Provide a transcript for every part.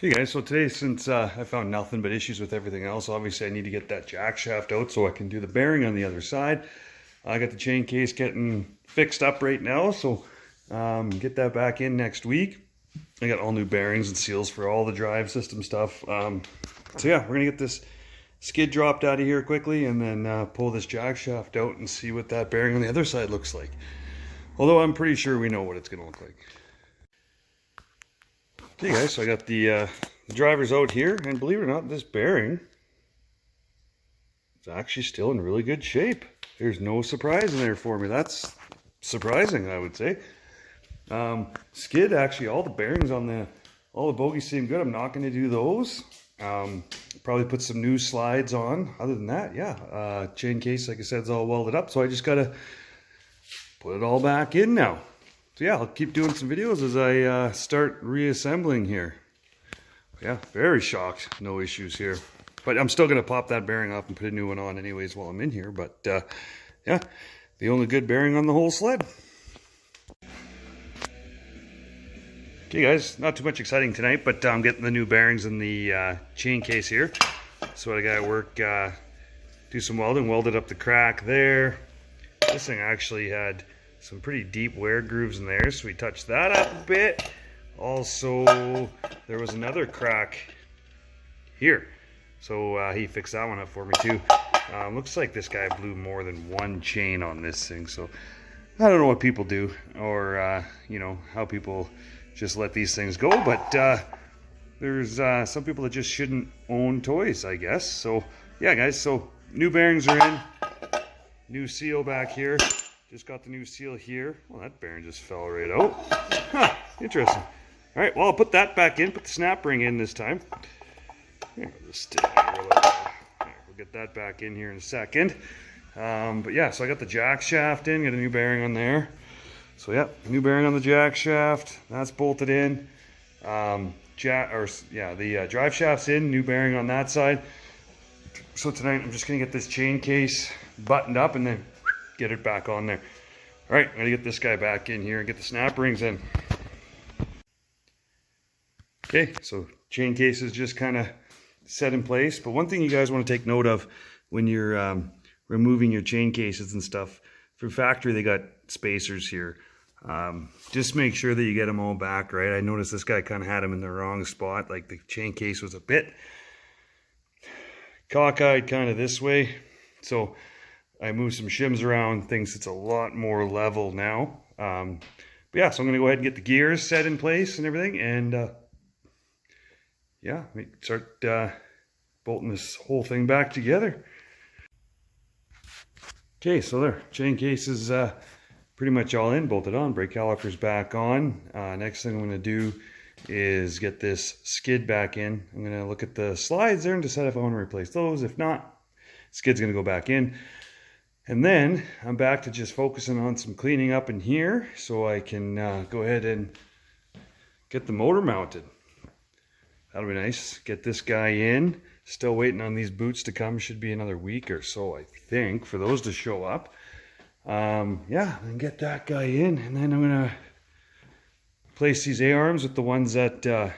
Hey guys, so today since I found nothing but issues with everything else, obviously I need to get that jack shaft out so I can do the bearing on the other side. I got the chain case getting fixed up right now, so get that back in next week. I got all new bearings and seals for all the drive system stuff. So yeah, we're gonna get this skid dropped out of here quickly and then pull this jack shaft out and see what that bearing on the other side looks like. Although I'm pretty sure we know what it's gonna look like. Okay guys, so I got the drivers out here, and believe it or not, this bearing is actually still in really good shape. There's no surprise in there for me. That's surprising, I would say. Skid, actually, all the bearings on all the bogies seem good. I'm not going to do those. Probably put some new slides on. Other than that, yeah, chain case, like I said, is all welded up, so I just got to put it all back in now. So yeah, I'll keep doing some videos as I start reassembling here. Yeah, very shocked, no issues here. But I'm still going to pop that bearing off and put a new one on anyways while I'm in here. But yeah, the only good bearing on the whole sled. Okay guys, not too much exciting tonight, but I'm getting the new bearings in the chain case here. So I got to work, do some welding, welded up the crack there. This thing actually had some pretty deep wear grooves in there, so we touched that up a bit. Also, there was another crack here, so he fixed that one up for me too. Looks like this guy blew more than one chain on this thing, so I don't know what people do, or you know, how people just let these things go, but there's some people that just shouldn't own toys, I guess. So yeah guys, so new bearings are in, new seal back here. Just got the new seal here. Well, that bearing just fell right out. Huh, interesting. All right, well, I'll put that back in, put the snap ring in this time. Here, we'll get that back in here in a second. But yeah, so I got the jack shaft in, got a new bearing on there. So yeah, new bearing on the jack shaft. That's bolted in. The drive shaft's in, new bearing on that side. So tonight I'm just gonna get this chain case buttoned up and then get it back on there. All right, I'm gonna get this guy back in here and get the snap rings in. Okay, so chain case is just kind of set in place. But one thing you guys want to take note of when you're removing your chain cases and stuff, for factory they got spacers here. Just make sure that you get them all back right. I noticed this guy kind of had them in the wrong spot, like the chain case was a bit cockeyed kind of this way. So I moved some shims around, thinks it's a lot more level now. But yeah, so I'm gonna go ahead and get the gears set in place and everything, and yeah, start bolting this whole thing back together. Okay, so there, chain case is pretty much all in, bolted on, brake calipers back on. Next thing I'm gonna do is get this skid back in. I'm gonna look at the slides there and decide if I want to replace those. If not, skid's gonna go back in. And then I'm back to just focusing on some cleaning up in here so I can go ahead and get the motor mounted. That'll be nice. Get this guy in. Still waiting on these boots to come. Should be another week or so, I think, for those to show up. Yeah, and get that guy in. And then I'm going to place these A-arms with the ones that I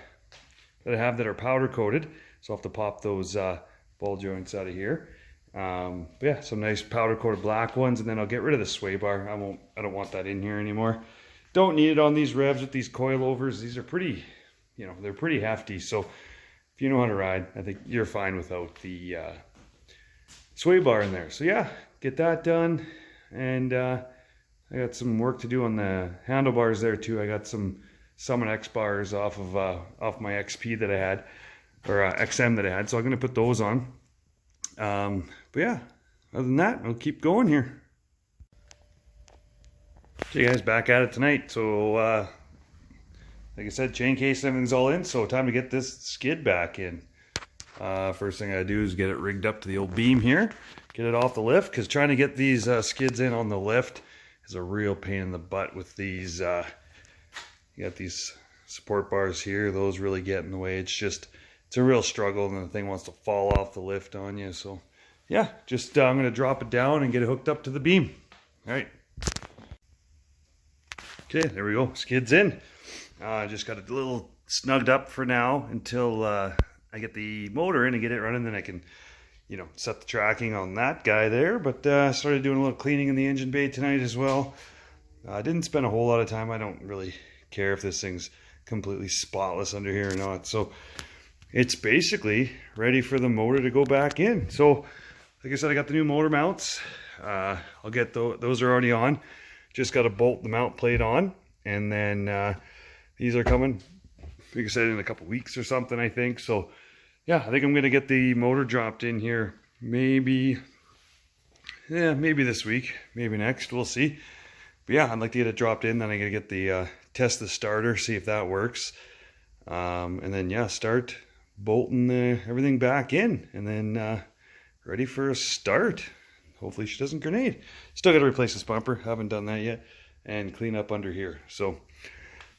have that are powder coated. So I'll have to pop those ball joints out of here. But yeah, some nice powder coated black ones, and then I'll get rid of the sway bar. I don't want that in here anymore. Don't need it on these revs with these coilovers. These are pretty, you know, they're pretty hefty. So if you know how to ride, I think you're fine without the sway bar in there. So yeah, get that done. And I got some work to do on the handlebars there too. I got some Summit X bars off my XP that I had, or XM that I had. So I'm gonna put those on. But yeah, other than that, I'll keep going here. Okay guys, back at it tonight. So like I said, chain case, everything's all in, so time to get this skid back in. First thing I do is get it rigged up to the old beam here, get it off the lift, because trying to get these skids in on the lift is a real pain in the butt with these. You got these support bars here, those really get in the way. It's a real struggle, and the thing wants to fall off the lift on you. So yeah, just I'm gonna drop it down and get it hooked up to the beam. All right. Okay, there we go. Skid's in. Just got a little snugged up for now until I get the motor in and get it running. Then I can, set the tracking on that guy there. But I started doing a little cleaning in the engine bay tonight as well. I didn't spend a whole lot of time. I don't really care if this thing's completely spotless under here or not. So it's basically ready for the motor to go back in. So like I said, I got the new motor mounts. I'll get those are already on. Just got to bolt the mount plate on, and then these are coming, like I said, in a couple weeks or something, I think. So yeah, I think I'm gonna get the motor dropped in here maybe this week, maybe next, we'll see. But yeah, I'd like to get it dropped in. Then I gotta get the test the starter, see if that works, and then yeah, start bolting everything back in, and then ready for a start. Hopefully she doesn't grenade. Still got to replace this bumper, haven't done that yet, and clean up under here. So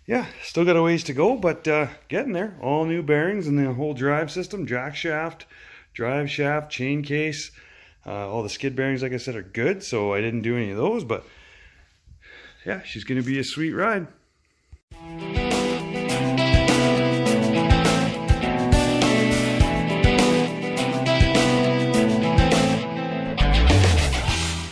yeah, still got a ways to go, but getting there. All new bearings in the whole drive system, jack shaft, drive shaft, chain case. All the skid bearings, like I said, are good, so I didn't do any of those, but yeah, she's gonna be a sweet ride.